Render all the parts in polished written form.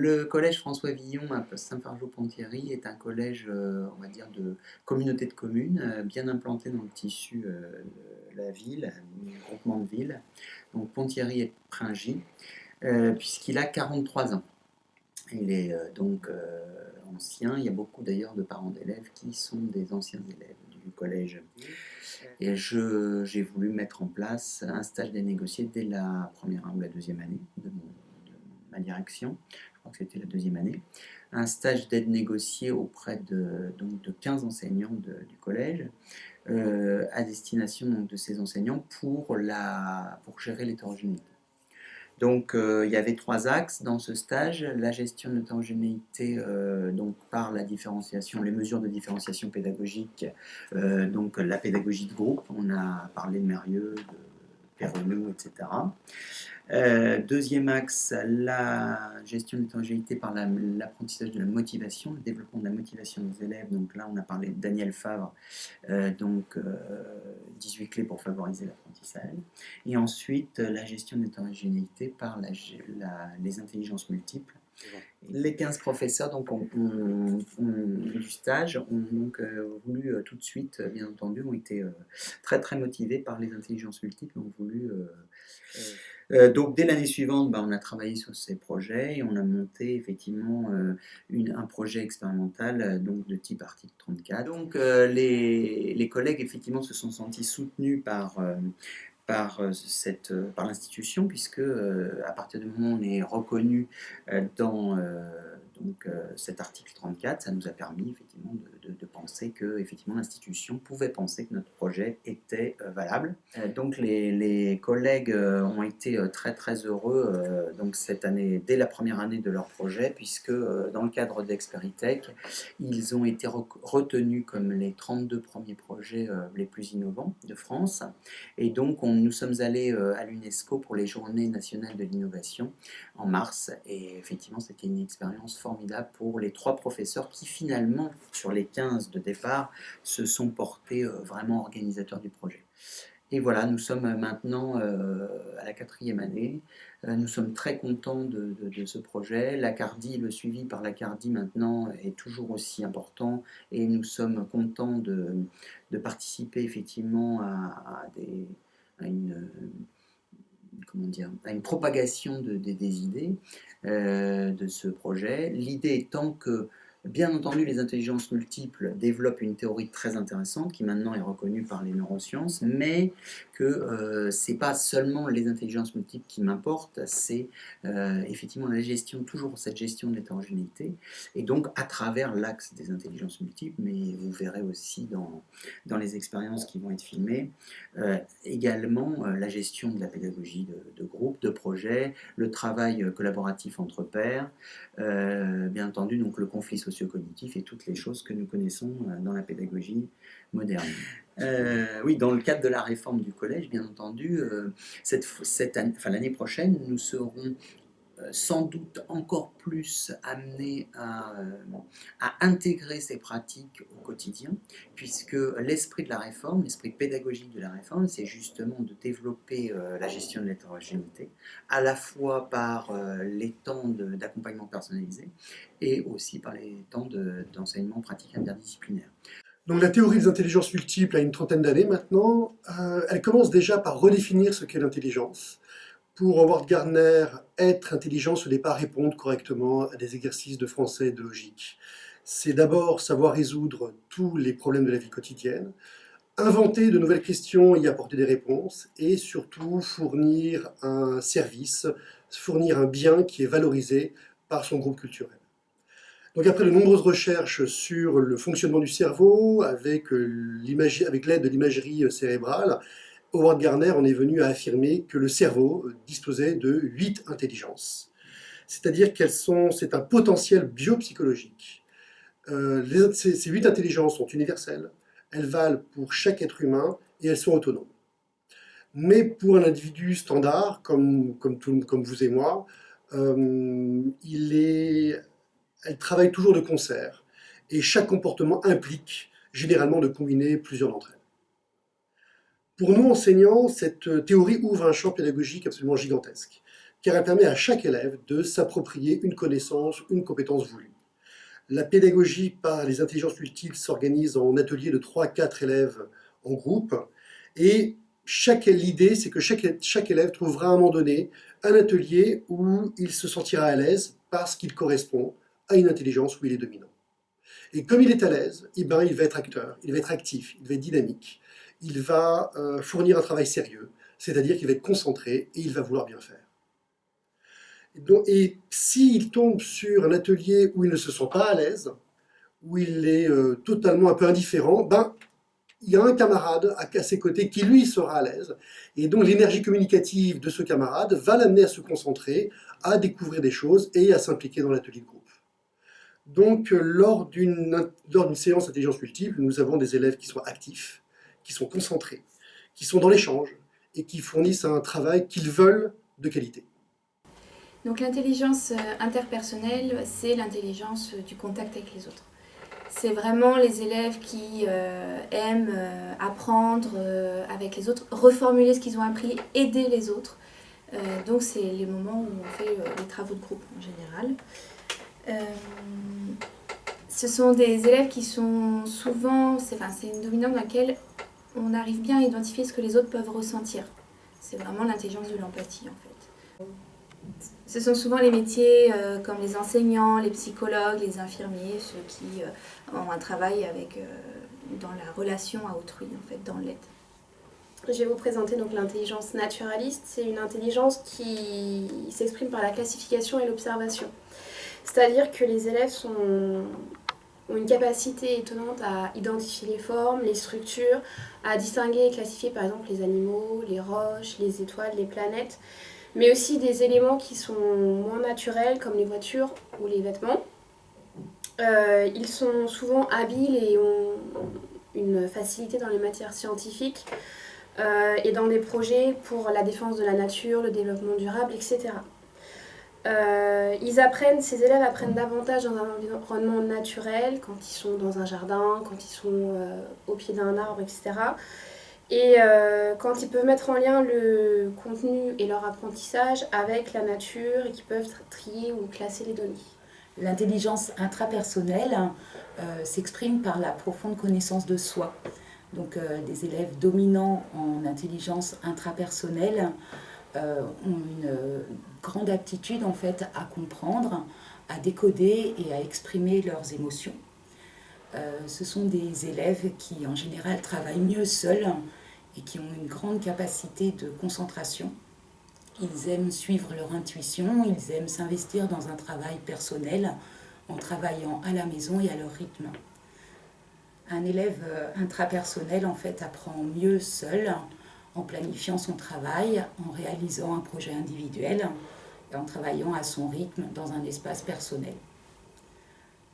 Le collège François Villon à Saint-Fargeau-Ponthierry est un collège, on va dire, de communauté de communes, bien implanté dans le tissu de la ville, du groupement de villes, donc Ponthierry et Pringy, puisqu'il a 43 ans. Il est ancien. Il y a beaucoup d'ailleurs de parents d'élèves qui sont des anciens élèves du collège. Et j'ai voulu mettre en place un stage d'aide négociée dès la première ou la deuxième année de ma direction. Je crois que c'était la deuxième année. Un stage d'aide négociée auprès de 15 enseignants du collège, à destination de ces enseignants pour gérer l'hétérogénéité. Donc il y avait 3 axes dans ce stage: la gestion de l'hétérogénéité donc par la différenciation, les mesures de différenciation pédagogique, donc la pédagogie de groupe, on a parlé de Mérieux, de Perroneau, etc. Deuxième axe, la gestion de l'hétérogénéité par l'apprentissage de la motivation, le développement de la motivation des élèves. Donc là, on a parlé de Daniel Favre, 18 clés pour favoriser l'apprentissage. Et ensuite, la gestion de l'hétérogénéité par les intelligences multiples. Les 15 professeurs du stage ont donc voulu tout de suite, bien entendu, ont été très très motivés par les intelligences multiples, ont voulu... donc dès l'année suivante, on a travaillé sur ces projets et on a monté effectivement un projet expérimental donc de type article 34. Donc les collègues effectivement se sont sentis soutenus par l'institution, puisque à partir du moment où on est reconnu dans cet article 34, ça nous a permis effectivement de penser que effectivement l'institution pouvait penser que notre projet était valable. Donc les collègues ont été très très heureux donc cette année, dès la première année de leur projet, puisque dans le cadre d'Experitech, ils ont été retenus comme les 32 premiers projets les plus innovants de France. Et donc nous sommes allés à l'UNESCO pour les Journées nationales de l'innovation en mars, et effectivement c'était une expérience formidable pour les 3 professeurs qui finalement, sur les 15 de départ, se sont portés vraiment organisateurs du projet. Et voilà, nous sommes maintenant à la 4e année. Nous sommes très contents de ce projet. L'Acardi, le suivi par l'Acardi maintenant est toujours aussi important, et nous sommes contents de participer effectivement à une propagation des idées de ce projet. L'idée étant que, bien entendu, les intelligences multiples développent une théorie très intéressante qui maintenant est reconnue par les neurosciences, mais que c'est pas seulement les intelligences multiples qui m'importent, c'est effectivement toujours cette gestion de l'hétérogénéité, et donc à travers l'axe des intelligences multiples, mais vous verrez aussi dans les expériences qui vont être filmées, également la gestion de la pédagogie de groupe, de projet, le travail collaboratif entre pairs, bien entendu donc le conflit socio-cognitif et toutes les choses que nous connaissons dans la pédagogie moderne. Oui, dans le cadre de la réforme du collège, bien entendu, l'année prochaine, nous serons sans doute encore plus amenés à intégrer ces pratiques au quotidien, puisque l'esprit de la réforme, l'esprit pédagogique de la réforme, c'est justement de développer la gestion de l'hétérogénéité, à la fois par les temps d'accompagnement personnalisé et aussi par les temps d'enseignement pratique interdisciplinaire. Donc la théorie des intelligences multiples a une trentaine d'années maintenant. Elle commence déjà par redéfinir ce qu'est l'intelligence. Pour Howard Gardner, être intelligent, ce n'est pas répondre correctement à des exercices de français et de logique. C'est d'abord savoir résoudre tous les problèmes de la vie quotidienne, inventer de nouvelles questions et y apporter des réponses, et surtout fournir un service, fournir un bien qui est valorisé par son groupe culturel. Donc après de nombreuses recherches sur le fonctionnement du cerveau, avec l'aide de l'imagerie cérébrale, Howard Gardner en est venu à affirmer que le cerveau disposait de 8 intelligences. C'est-à-dire c'est un potentiel biopsychologique. Ces 8 intelligences sont universelles, elles valent pour chaque être humain et elles sont autonomes. Mais pour un individu standard, comme vous et moi, elles travaillent toujours de concert, et chaque comportement implique généralement de combiner plusieurs d'entre elles. Pour nous, enseignants, cette théorie ouvre un champ pédagogique absolument gigantesque, car elle permet à chaque élève de s'approprier une connaissance, une compétence voulue. La pédagogie par les intelligences multiples s'organise en ateliers de 3 à 4 élèves en groupe, et l'idée, c'est que chaque élève trouvera à un moment donné un atelier où il se sentira à l'aise parce qu'il correspond à une intelligence où il est dominant. Et comme il est à l'aise, il va être acteur, il va être actif, il va être dynamique, il va fournir un travail sérieux, c'est-à-dire qu'il va être concentré et il va vouloir bien faire. Et s'il tombe sur un atelier où il ne se sent pas à l'aise, où il est totalement un peu indifférent, il y a un camarade à ses côtés qui, lui, sera à l'aise. Et donc l'énergie communicative de ce camarade va l'amener à se concentrer, à découvrir des choses et à s'impliquer dans l'atelier de groupe. Donc lors d'une séance d'intelligence multiple, nous avons des élèves qui sont actifs, qui sont concentrés, qui sont dans l'échange et qui fournissent un travail qu'ils veulent de qualité. Donc l'intelligence interpersonnelle, c'est l'intelligence du contact avec les autres. C'est vraiment les élèves qui aiment apprendre avec les autres, reformuler ce qu'ils ont appris, aider les autres. Donc c'est les moments où on fait les travaux de groupe en général. Ce sont des élèves qui sont souvent, c'est une dominante dans laquelle on arrive bien à identifier ce que les autres peuvent ressentir. C'est vraiment l'intelligence de l'empathie en fait. Ce sont souvent les métiers comme les enseignants, les psychologues, les infirmiers, ceux qui ont un travail dans la relation à autrui, en fait, dans l'aide. Je vais vous présenter donc l'intelligence naturaliste. C'est une intelligence qui s'exprime par la classification et l'observation. C'est-à-dire que les élèves ont une capacité étonnante à identifier les formes, les structures, à distinguer et classifier par exemple les animaux, les roches, les étoiles, les planètes, mais aussi des éléments qui sont moins naturels comme les voitures ou les vêtements. Ils sont souvent habiles et ont une facilité dans les matières scientifiques et dans des projets pour la défense de la nature, le développement durable, etc. Ces élèves apprennent davantage dans un environnement naturel, quand ils sont dans un jardin, quand ils sont au pied d'un arbre, etc. Et quand ils peuvent mettre en lien le contenu et leur apprentissage avec la nature et qu'ils peuvent trier ou classer les données. L'intelligence intrapersonnelle s'exprime par la profonde connaissance de soi. Donc des élèves dominants en intelligence intrapersonnelle ont une grande aptitude en fait à comprendre, à décoder et à exprimer leurs émotions. Ce sont des élèves qui en général travaillent mieux seuls et qui ont une grande capacité de concentration. Ils aiment suivre leur intuition, ils aiment s'investir dans un travail personnel en travaillant à la maison et à leur rythme. Un élève intrapersonnel en fait apprend mieux seul, en planifiant son travail, en réalisant un projet individuel et en travaillant à son rythme dans un espace personnel.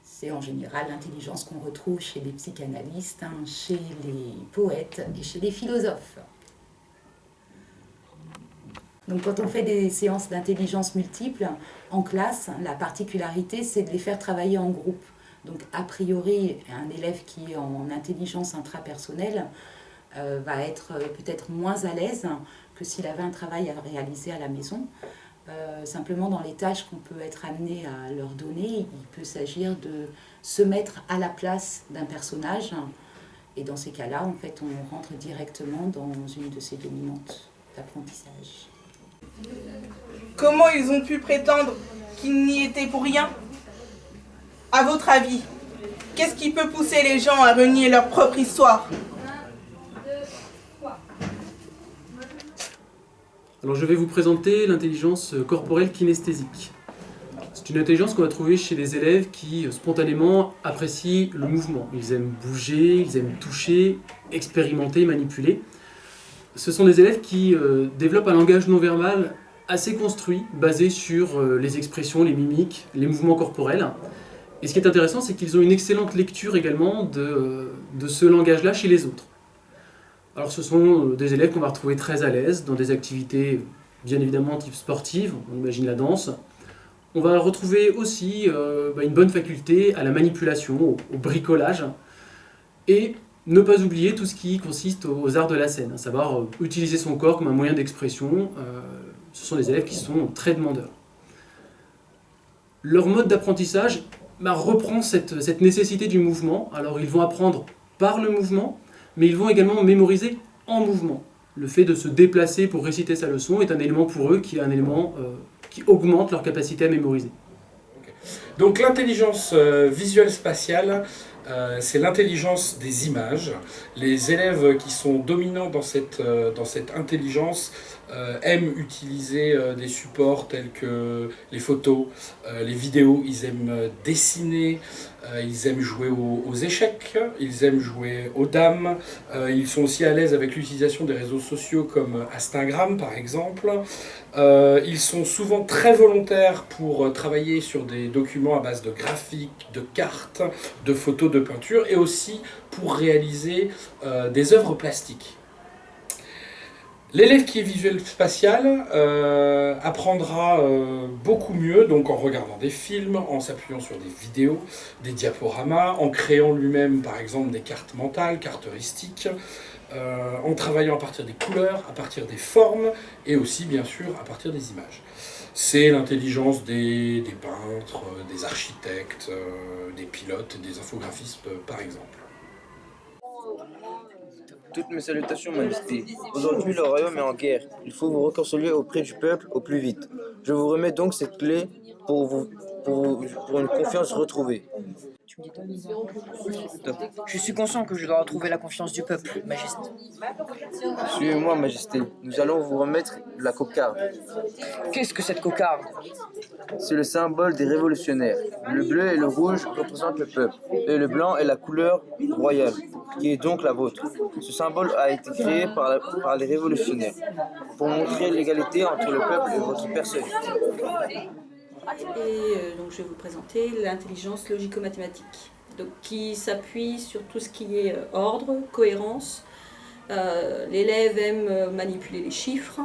C'est en général l'intelligence qu'on retrouve chez les psychanalystes, chez les poètes et chez les philosophes. Donc quand on fait des séances d'intelligence multiple en classe, la particularité c'est de les faire travailler en groupe. Donc a priori, un élève qui est en intelligence intrapersonnelle va être peut-être moins à l'aise que s'il avait un travail à réaliser à la maison. Simplement dans les tâches qu'on peut être amené à leur donner, il peut s'agir de se mettre à la place d'un personnage. Et dans ces cas-là, en fait, on rentre directement dans une de ces dominantes d'apprentissage. Comment ils ont pu prétendre qu'ils n'y étaient pour rien? À votre avis, qu'est-ce qui peut pousser les gens à renier leur propre histoire? Alors je vais vous présenter l'intelligence corporelle kinesthésique. C'est une intelligence qu'on va trouver chez des élèves qui spontanément apprécient le mouvement. Ils aiment bouger, ils aiment toucher, expérimenter, manipuler. Ce sont des élèves qui développent un langage non verbal assez construit, basé sur les expressions, les mimiques, les mouvements corporels. Et ce qui est intéressant, c'est qu'ils ont une excellente lecture également de ce langage-là chez les autres. Alors ce sont des élèves qu'on va retrouver très à l'aise dans des activités bien évidemment type sportive, on imagine la danse. On va retrouver aussi une bonne faculté à la manipulation, au bricolage, et ne pas oublier tout ce qui consiste aux arts de la scène, à savoir utiliser son corps comme un moyen d'expression ce sont des élèves qui sont très demandeurs. Leur mode d'apprentissage reprend cette nécessité du mouvement. Alors ils vont apprendre par le mouvement, mais ils vont également mémoriser en mouvement. Le fait de se déplacer pour réciter sa leçon est un élément pour eux qui est un élément qui augmente leur capacité à mémoriser. Okay. Donc l'intelligence visuelle spatiale, c'est l'intelligence des images. Les élèves qui sont dominants dans cette intelligence aiment utiliser des supports tels que les photos, les vidéos, ils aiment dessiner, ils aiment jouer aux échecs, ils aiment jouer aux dames, ils sont aussi à l'aise avec l'utilisation des réseaux sociaux comme Instagram par exemple. Ils sont souvent très volontaires pour travailler sur des documents à base de graphiques, de cartes, de photos, de peintures et aussi pour réaliser des œuvres plastiques. L'élève qui est visuel spatial apprendra beaucoup mieux donc en regardant des films, en s'appuyant sur des vidéos, des diaporamas, en créant lui-même par exemple des cartes mentales, cartes heuristiques, en travaillant à partir des couleurs, à partir des formes et aussi bien sûr à partir des images. C'est l'intelligence des peintres, des architectes, des pilotes, des infographistes par exemple. Toutes mes salutations, Majesté. Aujourd'hui, le royaume est en guerre. Il faut vous réconcilier auprès du peuple au plus vite. Je vous remets donc cette clé pour une confiance retrouvée. Je suis conscient que je dois retrouver la confiance du peuple, Majesté. Suivez-moi, Majesté. Nous allons vous remettre la cocarde. Qu'est-ce que cette cocarde? C'est le symbole des révolutionnaires. Le bleu et le rouge représentent le peuple, et le blanc est la couleur royale, qui est donc la vôtre. Ce symbole a été créé par les révolutionnaires, pour montrer l'égalité entre le peuple et votre personne. Et donc je vais vous présenter l'intelligence logico-mathématique, donc, qui s'appuie sur tout ce qui est ordre, cohérence. L'élève aime manipuler les chiffres,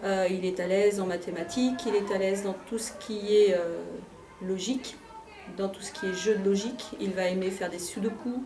il est à l'aise en mathématiques, il est à l'aise dans tout ce qui est logique, dans tout ce qui est jeu de logique, il va aimer faire des sudoku.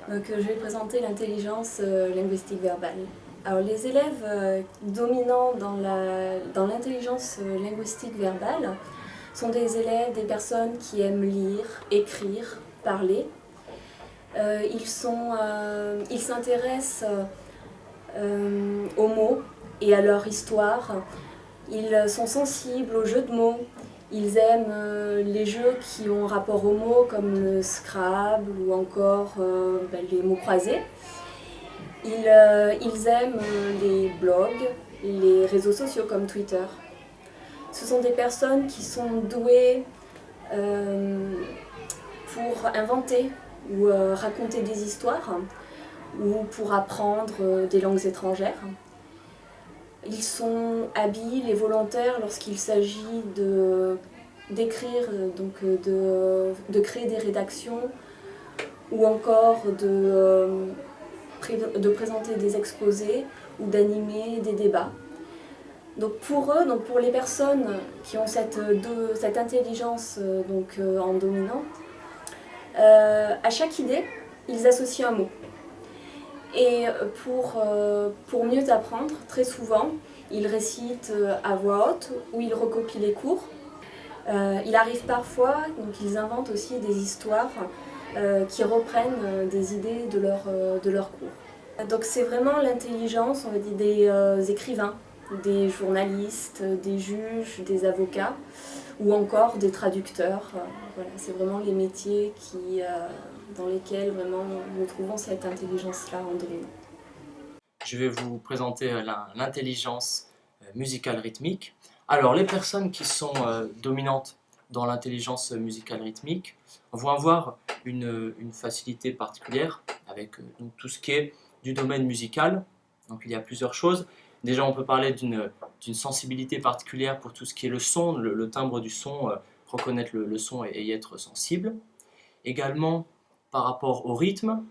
Donc je vais présenter l'intelligence linguistique verbale. Alors les élèves dominants dans l'intelligence linguistique verbale sont des élèves, des personnes qui aiment lire, écrire, parler. Ils s'intéressent aux mots et à leur histoire. Ils sont sensibles aux jeux de mots. Ils aiment les jeux qui ont rapport aux mots comme le Scrabble ou encore les mots croisés. Ils aiment les blogs, les réseaux sociaux comme Twitter. Ce sont des personnes qui sont douées pour inventer ou raconter des histoires ou pour apprendre des langues étrangères. Ils sont habiles et volontaires lorsqu'il s'agit d'écrire, de créer des rédactions ou encore de présenter des exposés ou d'animer des débats. Donc pour eux, pour les personnes qui ont cette intelligence en dominante, à chaque idée, ils associent un mot. Et pour mieux apprendre, très souvent, ils récitent à voix haute ou ils recopient les cours. Il arrive parfois, ils inventent aussi des histoires qui reprennent des idées de leur cours. Donc c'est vraiment l'intelligence, on va dire, des écrivains, des journalistes, des juges, des avocats ou encore des traducteurs. Voilà, c'est vraiment les métiers dans lesquels vraiment nous trouvons cette intelligence-là en dominant. Je vais vous présenter l'intelligence musicale rythmique. Alors les personnes qui sont dominantes dans l'intelligence musicale rythmique vont avoir une facilité particulière avec tout ce qui est du domaine musical. Donc il y a plusieurs choses. Déjà, on peut parler d'une sensibilité particulière pour tout ce qui est le son, le timbre du son, reconnaître le son et y être sensible. Également, par rapport au rythme,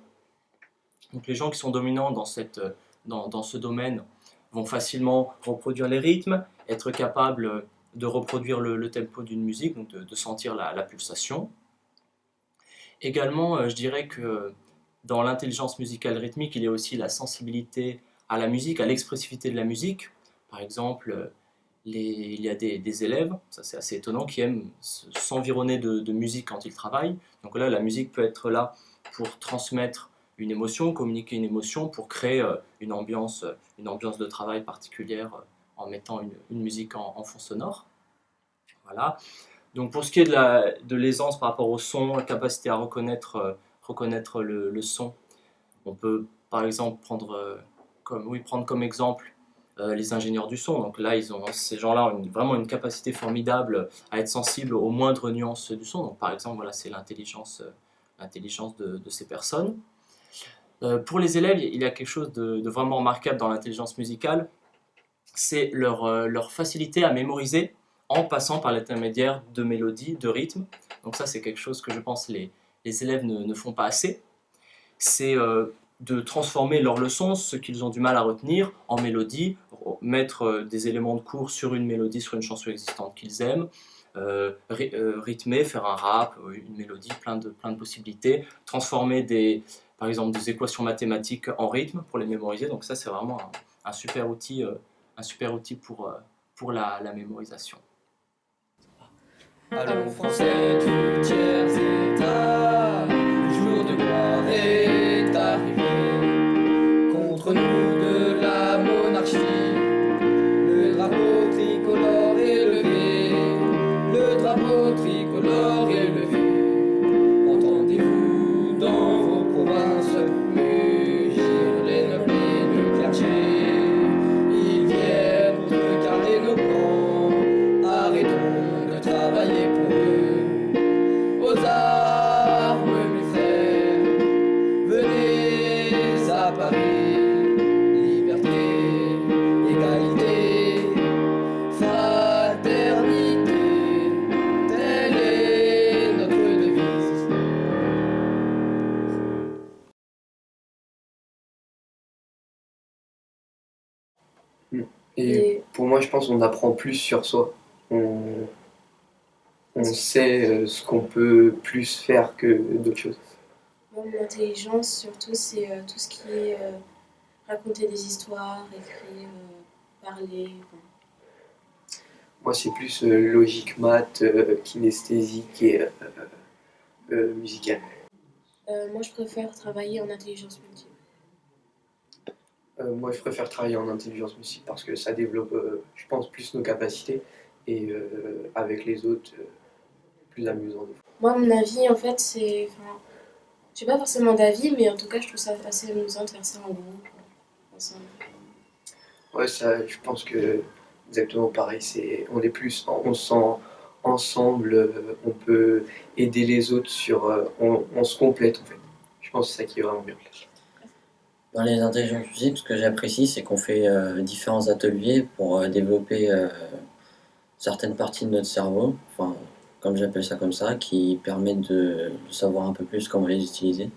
donc les gens qui sont dominants dans ce domaine vont facilement reproduire les rythmes, être capables de reproduire le tempo d'une musique, donc de sentir la pulsation. Également, je dirais que dans l'intelligence musicale rythmique, il y a aussi la sensibilité à la musique, à l'expressivité de la musique. Par exemple, il y a des élèves, ça c'est assez étonnant, qui aiment s'environner de musique quand ils travaillent. Donc là, la musique peut être là pour transmettre une émotion, communiquer une émotion, pour créer une ambiance de travail particulière en mettant une musique en fond sonore. Voilà. Donc pour ce qui est de l'aisance par rapport au son, la capacité à reconnaître le son, on peut par exemple prendre comme exemple les ingénieurs du son. Donc là, ces gens-là ont vraiment une capacité formidable à être sensibles aux moindres nuances du son. Donc par exemple, voilà, c'est l'intelligence de ces personnes. Pour les élèves, il y a quelque chose de vraiment remarquable dans l'intelligence musicale, c'est leur facilité à mémoriser en passant par l'intermédiaire de mélodies, de rythmes. Donc ça, c'est quelque chose que je pense les élèves ne font pas assez. C'est de transformer leurs leçons, ce qu'ils ont du mal à retenir, en mélodie, mettre des éléments de cours sur une mélodie, sur une chanson existante qu'ils aiment, rythmer, faire un rap, une mélodie, plein de possibilités, transformer par exemple des équations mathématiques en rythme pour les mémoriser. Donc ça, c'est vraiment un super outil pour la mémorisation. Allons Français du tiers état, le jour de gloire est arrivé. Contre nous de la monarchie, le drapeau tricolore est levé. Le drapeau tricolore est levé. Entendez-vous dans vos provinces mugir les nobles et le clergé. Ils viennent pour carrer nos plans. Arrêtons de travailler pour eux. Aux armes, mes frères, venez à Paris. Liberté, égalité, fraternité, telle est notre devise. Et pour moi, je pense qu'on apprend plus sur soi. On sait ce qu'on peut plus faire que d'autres choses. L'intelligence, surtout, c'est tout ce qui est raconter des histoires, écrire, parler. Moi, c'est plus logique, maths, kinesthésique et musicale. Moi, je préfère travailler en intelligence multiple. Moi, je préfère travailler en intelligence multiple parce que ça développe, je pense, plus nos capacités et avec les autres, plus amusant. Moi, mon avis, en fait, c'est... j'ai pas forcément d'avis, mais en tout cas, je trouve ça assez amusant de faire ça en groupe, ensemble. Ouais, ça, je pense que exactement pareil. On se sent ensemble, on peut aider les autres on se complète en fait. Je pense que c'est ça qui est vraiment bien. Dans les intelligences multiples, ce que j'apprécie, c'est qu'on fait différents ateliers pour développer certaines parties de notre cerveau, enfin, comme j'appelle ça comme ça, qui permettent de savoir un peu plus comment les utiliser.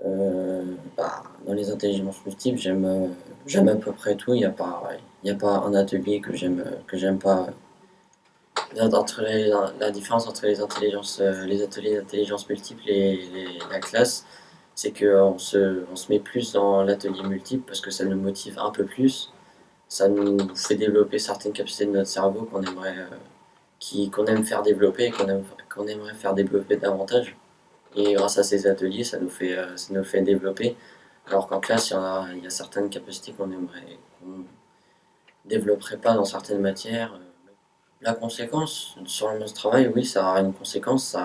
Dans les intelligences multiples, j'aime à peu près tout. Il n'y a pas un atelier que j'aime pas. La différence entre les ateliers d'intelligence multiple et la classe, c'est qu'on se met plus dans l'atelier multiple parce que ça nous motive un peu plus. Ça nous fait développer certaines capacités de notre cerveau qu'on aime faire développer et qu'on aimerait faire développer davantage. Et grâce à ces ateliers, ça nous fait développer. Alors qu'en classe, il y a certaines capacités qu'on développerait pas dans certaines matières. La conséquence sur le travail, oui, ça aura une conséquence.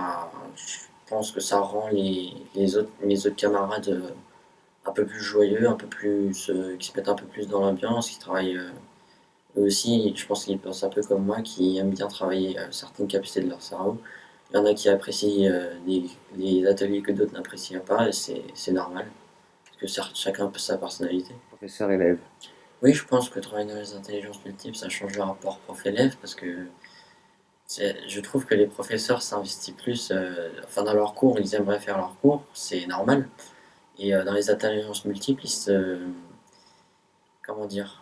Je pense que ça rend mes autres camarades un peu plus joyeux, un peu plus, qui se mettent un peu plus dans l'ambiance, qui travaillent eux aussi. Je pense qu'ils pensent un peu comme moi, qui aiment bien travailler certaines capacités de leur cerveau. Il y en a qui apprécient des ateliers que d'autres n'apprécient pas, et c'est normal, parce que chacun a sa personnalité. Professeur-élève. Oui, je pense que travailler dans les intelligences multiples, ça change le rapport prof-élève, parce que je trouve que les professeurs s'investissent plus, dans leurs cours, ils aimeraient faire leurs cours, c'est normal. Et dans les intelligences multiples, comment dire,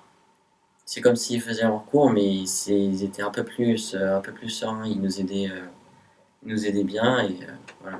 c'est comme s'ils faisaient leurs cours, mais ils étaient un peu plus sereins, ils nous aidaient bien, et voilà.